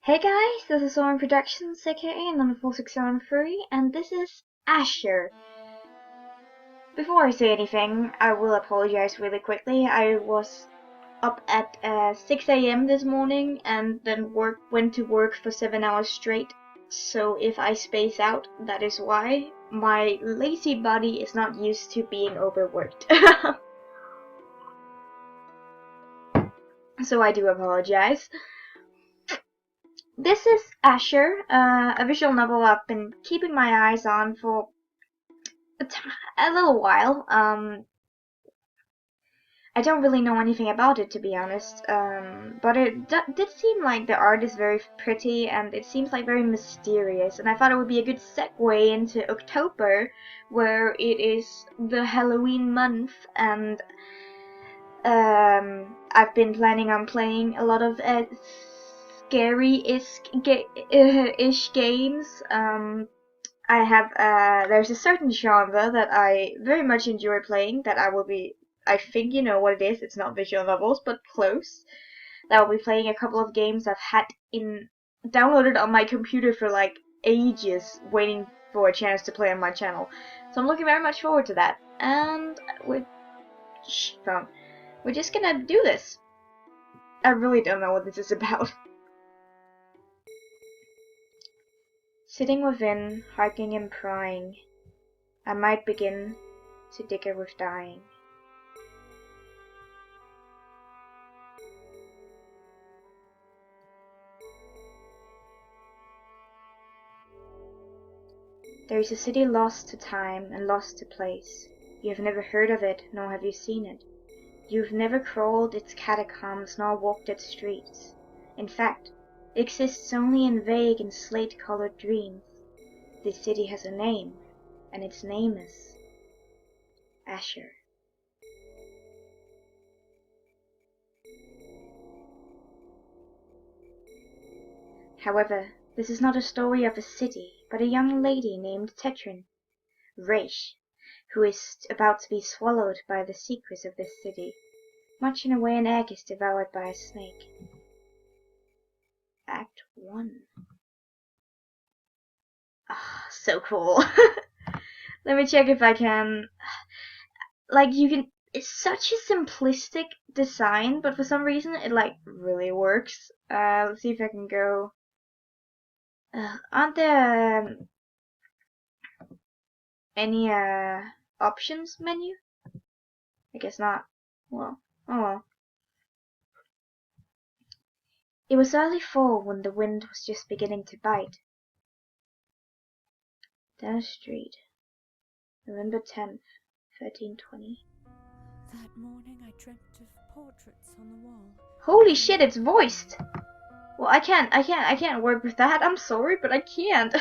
Hey guys, this is Soren Productions, aka Number4673, and this is Asher. Before I say anything, I will apologize really quickly. I was up at 6 a.m. this morning and then went to work for 7 hours straight. So if I space out, that is why. My lazy body is not used to being overworked. So I do apologize. This is Asher, a visual novel I've been keeping my eyes on for a little while. I don't really know anything about it, to be honest, but it did seem like the art is very pretty and it seems like very mysterious, and I thought it would be a good segue into October, where it is the Halloween month, and I've been planning on playing a lot of scary-ish games. I have there's a certain genre that I very much enjoy playing that I think you know what it is. It's not visual novels, but close. That I'll be playing a couple of games I've had downloaded on my computer for like ages, waiting for a chance to play on my channel. So I'm looking very much forward to that. And we're just gonna do this. I really don't know what this is about. Sitting within, harking and prying, I might begin to dicker with dying. There is a city lost to time and lost to place. You have never heard of it, nor have you seen it. You have never crawled its catacombs, nor walked its streets. In fact, it exists only in vague and slate-colored dreams. This city has a name, and its name is Asher. However, this is not a story of a city, but a young lady named Tetrin, Raish, who is about to be swallowed by the secrets of this city, much in the way an egg is devoured by a snake. Act 1. Ah, so cool. Let me check if I can... Like, you can... It's such a simplistic design, but for some reason it, like, really works. Let's see if I can go... aren't there any options menu? I guess not. Well, oh well. It was early fall when the wind was just beginning to bite. Down Street, November 10th, 1320. That morning I dreamt of portraits on the wall. Holy shit, it's voiced! Well, I can't work with that. I'm sorry, but I can't.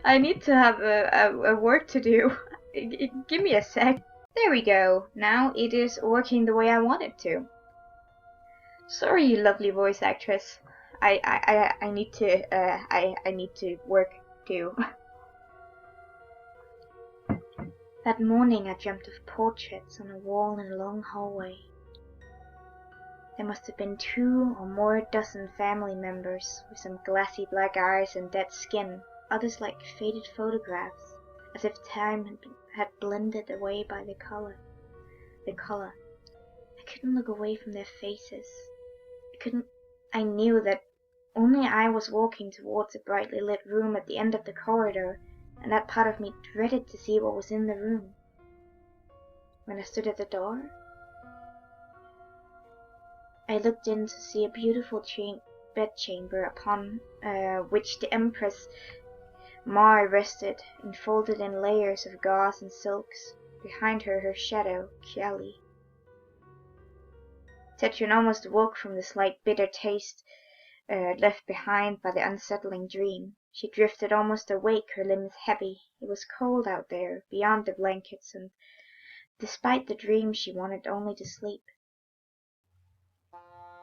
I need to have a work to do. Give me a sec. There we go. Now it is working the way I want it to. Sorry, you lovely voice actress. I need to I need to work too. That morning I dreamt of portraits on a wall in a long hallway. There must have been 2 or more dozen family members, with some glassy black eyes and dead skin, others like faded photographs, as if time had blended away by the color. I couldn't look away from their faces. I knew that only I was walking towards a brightly lit room at the end of the corridor, and that part of me dreaded to see what was in the room. When I stood at the door, I looked in to see a beautiful bedchamber upon which the Empress Mar rested, enfolded in layers of gauze and silks. Behind her, her shadow, Kiali. Tetrin almost awoke from the slight bitter taste left behind by the unsettling dream. She drifted almost awake, her limbs heavy. It was cold out there, beyond the blankets, and despite the dream she wanted only to sleep.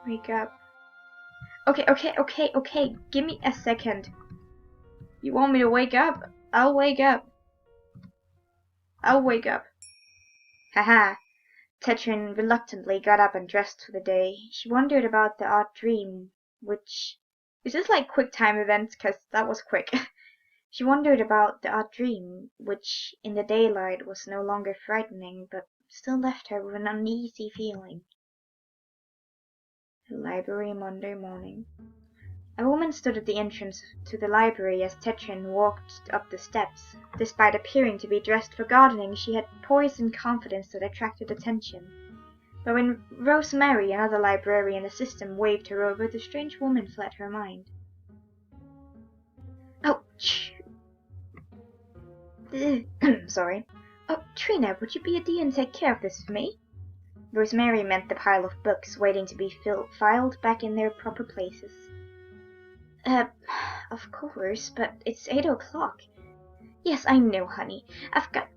Wake up. Okay, give me a second. You want me to wake up? I'll wake up. Haha. Tetrin reluctantly got up and dressed for the day. She wondered about the odd dream, which Is this like quick time events? Because that was quick. She wondered about the odd dream, which in the daylight was no longer frightening, but still left her with an uneasy feeling. The library Monday morning. A woman stood at the entrance to the library as Tetrin walked up the steps. Despite appearing to be dressed for gardening, she had poise and confidence that attracted attention. But when Rosemary, another librarian in the system, waved her over, the strange woman fled her mind. Oh, sorry. Oh, Trina, would you be a dear and take care of this for me? Rosemary meant the pile of books waiting to be filed back in their proper places. Of course, but it's 8 o'clock. Yes, I know, honey. I've got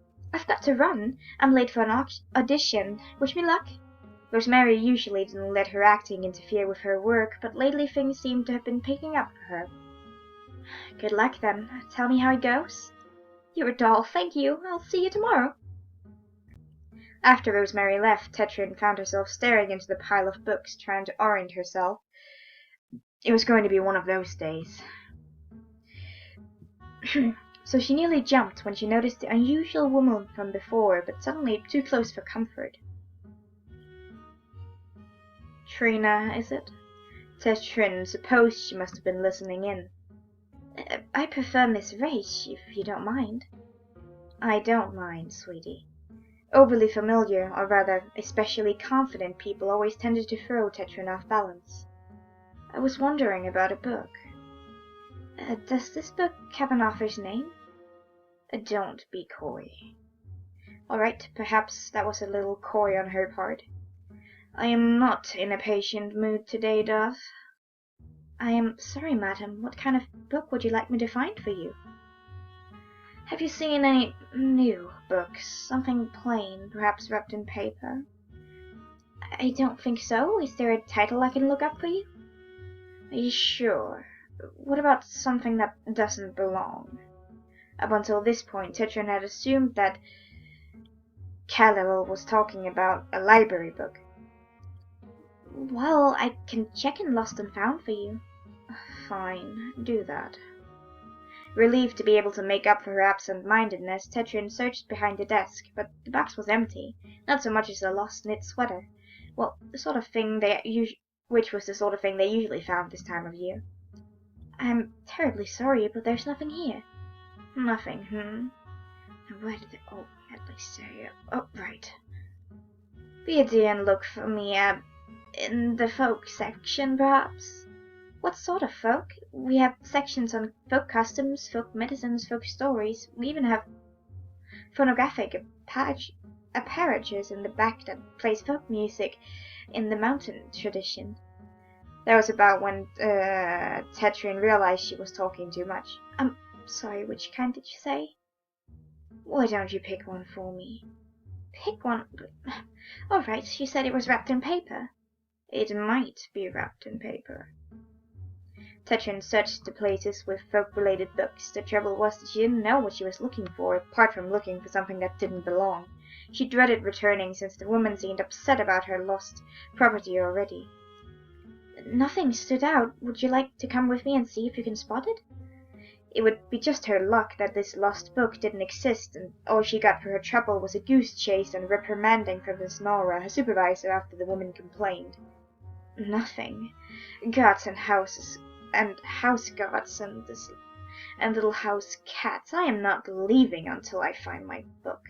to run. I'm late for an audition. Wish me luck. Rosemary usually didn't let her acting interfere with her work, but lately things seemed to have been picking up for her. Good luck, then. Tell me how it goes. You're a doll, thank you. I'll see you tomorrow. After Rosemary left, Tetrin found herself staring into the pile of books, trying to orient herself. It was going to be one of those days. So she nearly jumped when she noticed the unusual woman from before, but suddenly too close for comfort. Trina, is it? Tetrin supposed she must have been listening in. I prefer Miss Rach, if you don't mind. I don't mind, sweetie. Overly familiar, or rather, especially confident people always tended to throw Tetrin off balance. I was wondering about a book. Does this book have an author's name? Don't be coy. All right, perhaps that was a little coy on her part. I am not in a patient mood today, Duff. I am sorry, madam. What kind of book would you like me to find for you? Have you seen any new books? Something plain, perhaps wrapped in paper? I don't think so. Is there a title I can look up for you? Are you sure? What about something that doesn't belong? Up until this point, Tetrin had assumed that Khalil was talking about a library book. Well, I can check in Lost and Found for you. Fine, do that. Relieved to be able to make up for her absent-mindedness, Tetrin searched behind the desk, but the box was empty, not so much as a lost knit sweater. Well, the sort of thing which was the sort of thing they usually found this time of year. I'm terribly sorry, but there's nothing here. Nothing, Where did they say? Oh, right. Be a dear and look for me, in the folk section, perhaps? What sort of folk? We have sections on folk customs, folk medicines, folk stories. We even have phonographic apparatus in the back that plays folk music in the mountain tradition. That was about when Tetrin realized she was talking too much. I'm sorry, which kind did you say? Why don't you pick one for me? Pick one? All right, you said it was wrapped in paper. It might be wrapped in paper. Tetrin searched the places with folk-related books. The trouble was that she didn't know what she was looking for, apart from looking for something that didn't belong. She dreaded returning, since the woman seemed upset about her lost property already. Nothing stood out. Would you like to come with me and see if you can spot it? It would be just her luck that this lost book didn't exist, and all she got for her trouble was a goose chase and reprimanding from Miss Nora, her supervisor, after the woman complained. Nothing. Gods and houses, and house gods, and little house cats. I am not leaving until I find my book,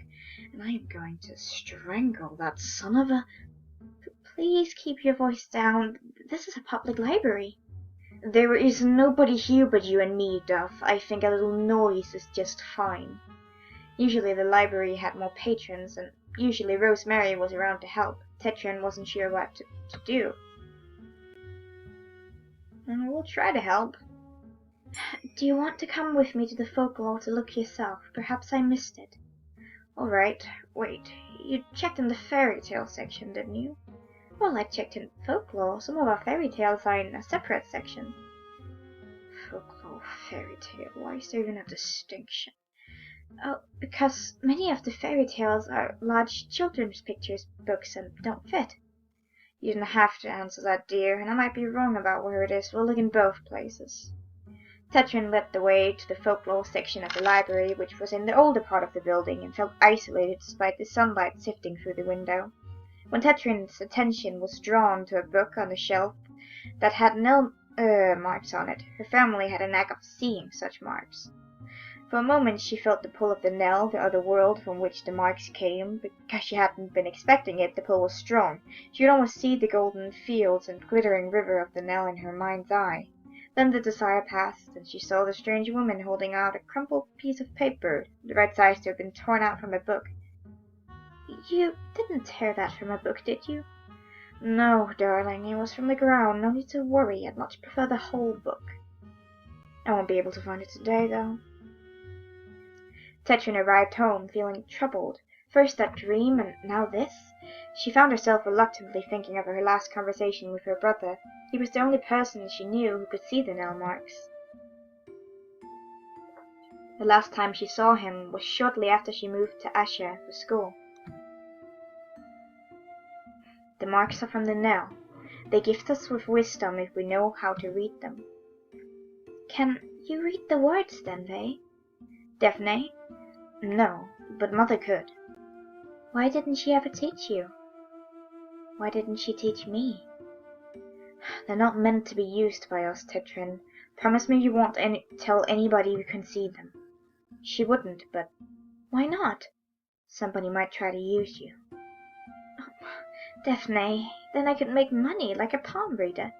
and I am going to strangle that son of a... Please keep your voice down. This is a public library. There is nobody here but you and me, Duff. I think a little noise is just fine. Usually the library had more patrons, and usually Rosemary was around to help. Tetrin wasn't sure what to do. We'll try to help. Do you want to come with me to the folklore to look yourself? Perhaps I missed it. All right. Wait, you checked in the fairy tale section, didn't you? Well, I checked in folklore. Some of our fairy tales are in a separate section. Folklore, fairy tale. Why is there even a distinction? Oh, because many of the fairy tales are large children's pictures books and don't fit. You didn't have to answer that, dear, and I might be wrong about where it is. We'll look in both places. Tetrin led the way to the folklore section of the library, which was in the older part of the building and felt isolated despite the sunlight sifting through the window. When Tetrin's attention was drawn to a book on the shelf that had no marks on it, her family had a knack of seeing such marks. For a moment she felt the pull of the Nell, the other world from which the marks came. Because she hadn't been expecting it, the pull was strong. She could almost see the golden fields and glittering river of the Nell in her mind's eye. Then the desire passed, and she saw the strange woman holding out a crumpled piece of paper, the right size to have been torn out from a book. You didn't tear that from a book, did you? No, darling, it was from the ground. No need to worry. I'd much prefer the whole book. I won't be able to find it today, though. Tetrin arrived home, feeling troubled. First that dream, and now this. She found herself reluctantly thinking of her last conversation with her brother. He was the only person she knew who could see the nail marks. The last time she saw him was shortly after she moved to Asher for school. The marks are from the nail. They gift us with wisdom if we know how to read them. Can you read the words then, Vay? Daphne? No, but Mother could. Why didn't she ever teach you? Why didn't she teach me? They're not meant to be used by us, Tetrin. Promise me you won't tell anybody you can see them. She wouldn't, but why not? Somebody might try to use you. Oh, Daphne, then I could make money like a palm reader.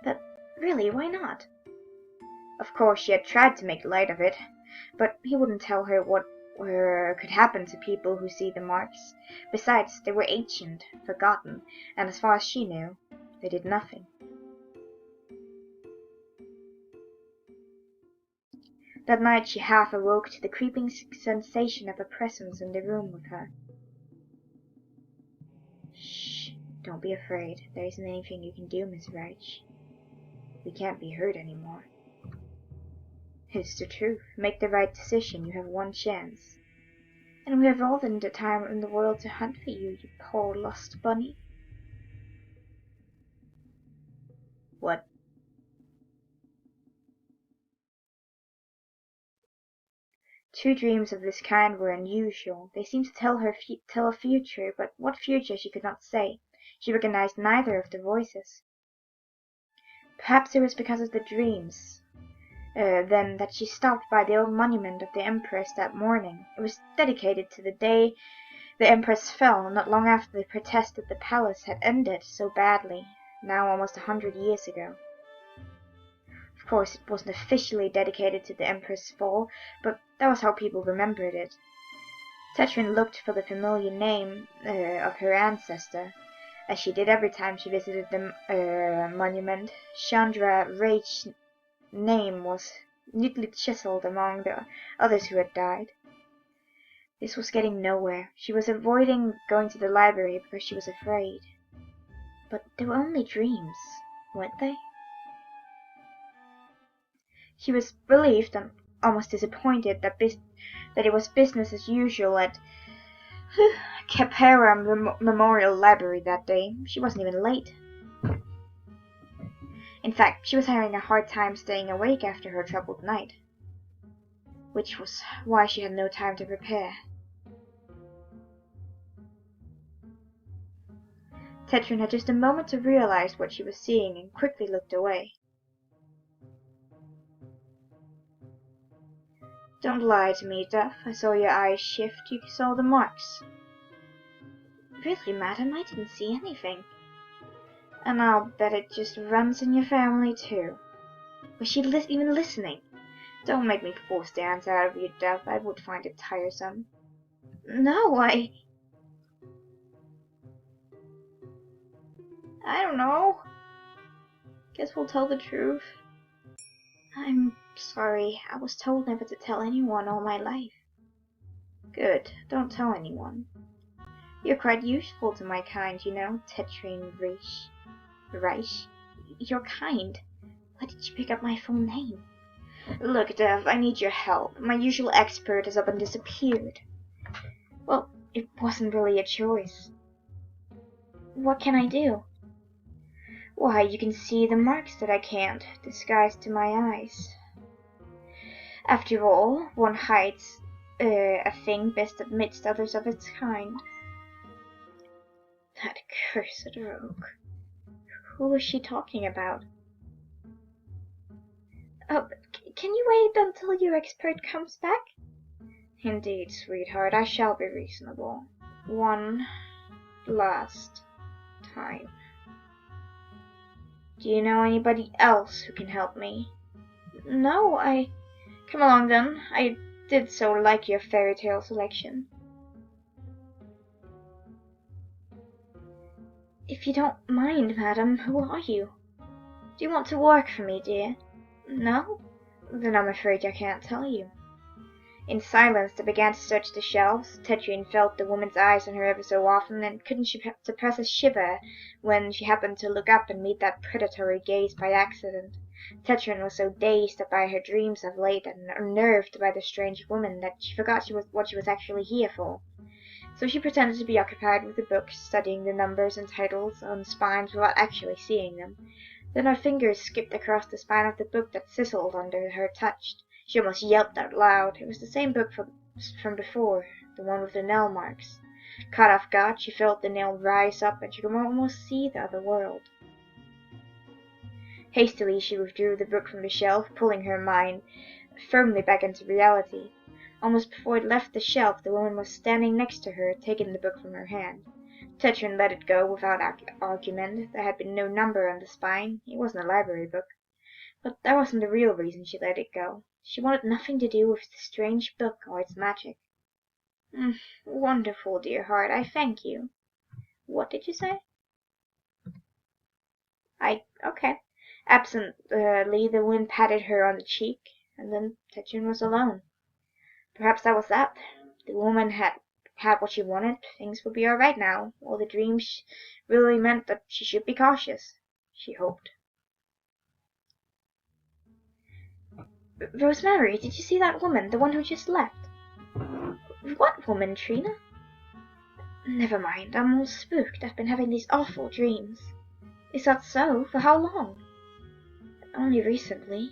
But really, why not? Of course, she had tried to make light of it, but he wouldn't tell her what could happen to people who see the marks. Besides, they were ancient, forgotten, and as far as she knew, they did nothing. That night she half awoke to the creeping sensation of a presence in the room with her. Shh, don't be afraid. There isn't anything you can do, Miss Reich. We can't be hurt anymore. It's the truth. Make the right decision. You have one chance. And we have all the time in the world to hunt for you, you poor lost bunny. What? Two dreams of this kind were unusual. They seemed to tell a future, but what future she could not say. She recognized neither of the voices. Perhaps it was because of the dreams. Then that she stopped by the old monument of the Empress that morning. It was dedicated to the day the Empress fell, not long after the protest at the palace had ended so badly, now almost 100 years ago. Of course, it wasn't officially dedicated to the Empress' fall, but that was how people remembered it. Tetrin looked for the familiar name of her ancestor, as she did every time she visited the monument. Chandra Reich's name was neatly chiseled among the others who had died. This was getting nowhere. She was avoiding going to the library because she was afraid. But they were only dreams, weren't they? She was relieved and almost disappointed that it was business as usual at Capera Memorial Library that day. She wasn't even late. In fact, she was having a hard time staying awake after her troubled night, which was why she had no time to prepare. Tetrin had just a moment to realize what she was seeing and quickly looked away. Don't lie to me, Duff. I saw your eyes shift. You saw the marks. Really, madam, I didn't see anything. And I'll bet it just runs in your family, too. Was she even listening? Don't make me force the answer out of you, Duff. I would find it tiresome. No, I don't know. Guess we'll tell the truth. I'm sorry. I was told never to tell anyone all my life. Good. Don't tell anyone. You're quite useful to my kind, you know, Tetrin Reich. You're kind. Why did you pick up my full name? Look, Dev, I need your help. My usual expert has up and disappeared. Well, it wasn't really a choice. What can I do? Why, you can see the marks that I can't, disguised to my eyes. After all, one hides a thing best amidst others of its kind. That cursed rogue. Who was she talking about? Oh, can you wait until your expert comes back? Indeed, sweetheart, I shall be reasonable. One last time. Do you know anybody else who can help me? No, Come along then. I did so like your fairy tale selection. If you don't mind, madam, who are you? Do you want to work for me, dear? No? Then I'm afraid I can't tell you. In silence they began to search the shelves. Tetrine felt the woman's eyes on her ever so often, and couldn't suppress a shiver when she happened to look up and meet that predatory gaze by accident. Tetrine was so dazed by her dreams of late and unnerved by the strange woman that she forgot what she was actually here for. So she pretended to be occupied with the book, studying the numbers and titles on the spines without actually seeing them. Then her fingers skipped across the spine of the book that sizzled under her touch. She almost yelped out loud. It was the same book from before, the one with the nail marks. Caught off guard, she felt the nail rise up, and she could almost see the other world. Hastily she withdrew the book from the shelf, pulling her mind firmly back into reality. Almost before it left the shelf, the woman was standing next to her, taking the book from her hand. Tetrine let it go without argument. There had been no number on the spine. It wasn't a library book. But that wasn't the real reason she let it go. She wanted nothing to do with the strange book or its magic. Wonderful, dear heart. I thank you. What did you say? Okay. Absently, the wind patted her on the cheek, and then Tetrine was alone. Perhaps that was that. The woman had what she wanted. Things would be all right now. All the dreams really meant that she should be cautious. She hoped. Rosemary, did you see that woman, the one who just left? What woman, Trina? Never mind, I'm all spooked. I've been having these awful dreams. Is that so? For how long? Only recently.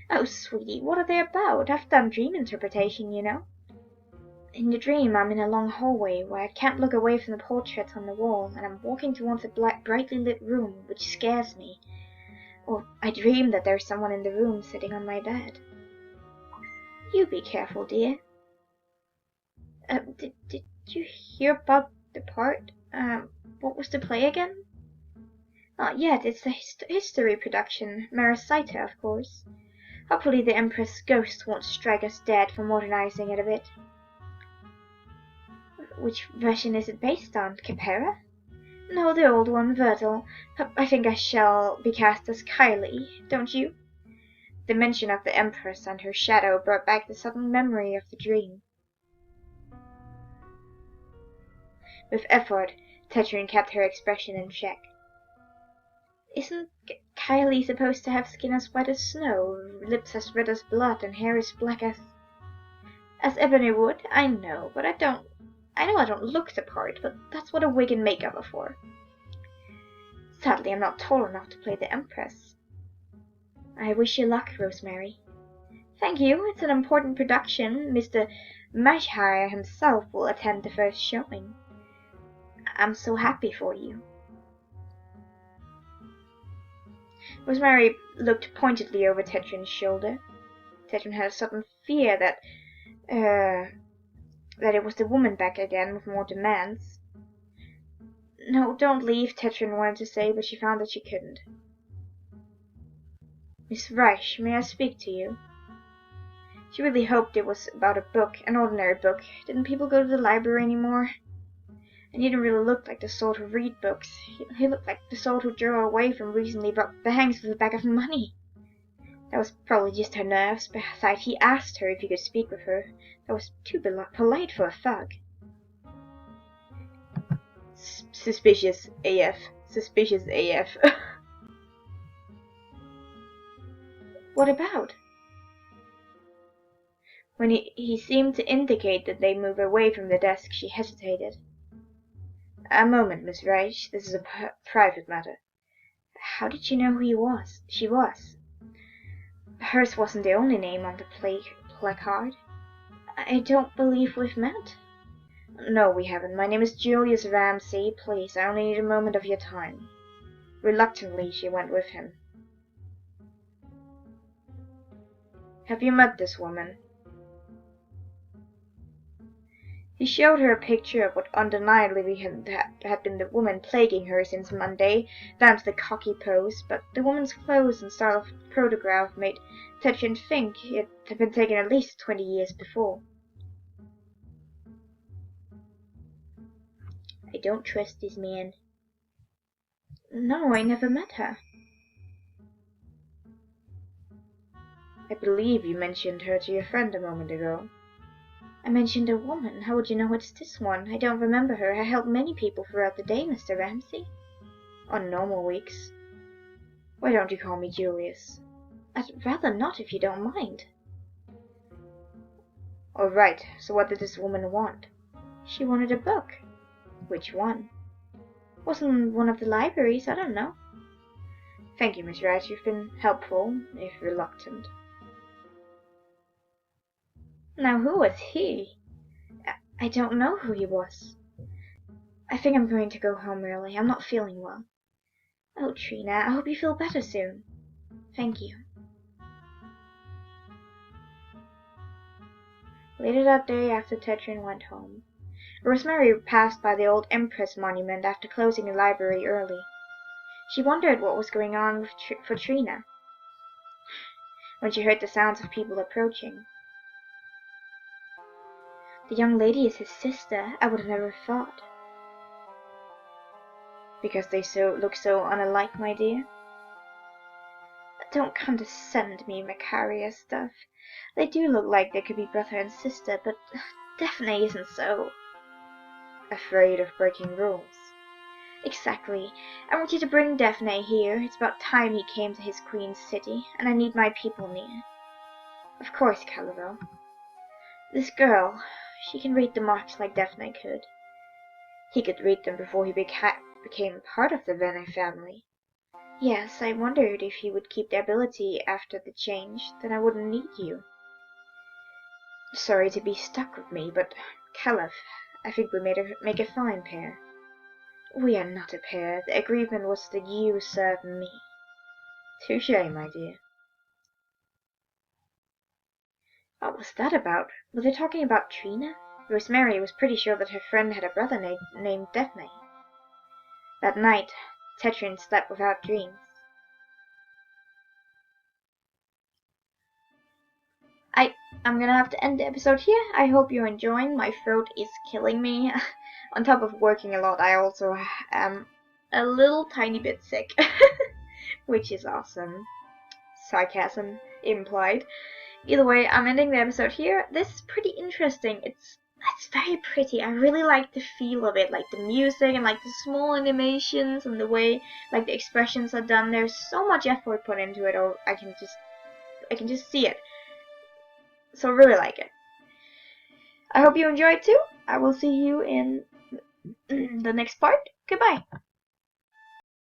Oh, sweetie, what are they about? I've done dream interpretation, you know. In the dream, I'm in a long hallway where I can't look away from the portraits on the wall, and I'm walking towards a brightly lit room, which scares me. Or I dream that there's someone in the room sitting on my bed. You be careful, dear. Did you hear about the part? What was the play again? Not yet. It's a history production. Marasita, of course. Hopefully the Empress' ghost won't strike us dead for modernizing it a bit. Which version is it based on? Capera? No, the old one, Virgil. I think I shall be cast as Kylie, don't you? The mention of the Empress and her shadow brought back the sudden memory of the dream. With effort, Tetrine kept her expression in check. Isn't Kylie supposed to have skin as white as snow, lips as red as blood, and hair as black as ebony wood? I know, but I know I don't look the part, but that's what a wig and makeup are for. Sadly, I'm not tall enough to play the Empress. I wish you luck, Rosemary. Thank you. It's an important production. Mr. Mashire himself will attend the first showing. I'm so happy for you. Rosemary looked pointedly over Tetrine's shoulder. Tetrine had a sudden fear that it was the woman back again with more demands. No, don't leave, Tetrine wanted to say, but she found that she couldn't. Miss Reich, may I speak to you? She really hoped it was about a book, an ordinary book. Didn't people go to the library anymore? And he didn't really look like the sort who read books. He looked like the sort who drew away from recently robbed banks with a bag of money. That was probably just her nerves. Besides, he asked her if he could speak with her. That was too polite for a thug. Suspicious AF. Suspicious AF. What about? When he seemed to indicate that they move away from the desk, she hesitated. A moment, Miss Wright. This is a private matter. How did you know who she was? Hers wasn't the only name on the placard. I don't believe we've met. No, we haven't. My name is Julius Ramsay. Please, I only need a moment of your time. Reluctantly, she went with him. Have you met this woman? He showed her a picture of what undeniably had been the woman plaguing her since Monday, down to the cocky pose, but the woman's clothes and style of photograph made Tetrin think it had been taken at least 20 years before. I don't trust this man. No, I never met her. I believe you mentioned her to your friend a moment ago. I mentioned a woman. How would you know it's this one? I don't remember her. I help many people throughout the day, Mr. Ramsay. On normal weeks. Why don't you call me Julius? I'd rather not, if you don't mind. All right, so what did this woman want? She wanted a book. Which one? Wasn't one of the libraries, I don't know. Thank you, Miss Wright. You've been helpful, if reluctant. Now, who was he? I don't know who he was. I think I'm going to go home early. I'm not feeling well. Oh, Trina, I hope you feel better soon. Thank you. Later that day, after Tetrin went home, Rosemary passed by the old Empress monument after closing the library early. She wondered what was going on for Trina when she heard the sounds of people approaching. The young lady is his sister. I would have never thought. Because they look so unalike, my dear? Don't condescend me, Macaria stuff. They do look like they could be brother and sister, but Daphne isn't so. Afraid of breaking rules. Exactly. I want you to bring Daphne here. It's about time he came to his queen's city, and I need my people near. Of course, Calival. This girl, she can read the marks like Daphne could. He could read them before he became part of the Venner family. Yes, I wondered if he would keep the ability after the change, then I wouldn't need you. Sorry to be stuck with me, but Caliph, I think we make a fine pair. We are not a pair. The agreement was that you serve me. Touché, my dear. What was that about? Were they talking about Trina? Rosemary was pretty sure that her friend had a brother named Daphne. That night, Tetrin slept without dreams. I'm gonna have to end the episode here. I hope you're enjoying. My throat is killing me. On top of working a lot, I also am a little tiny bit sick. Which is awesome. Sarcasm implied. Either way, I'm ending the episode here. This is pretty interesting. It's very pretty. I really like the feel of it, like the music and like the small animations and the way like the expressions are done. There's so much effort put into it, or I can just see it. So I really like it. I hope you enjoyed too. I will see you in the next part. Goodbye.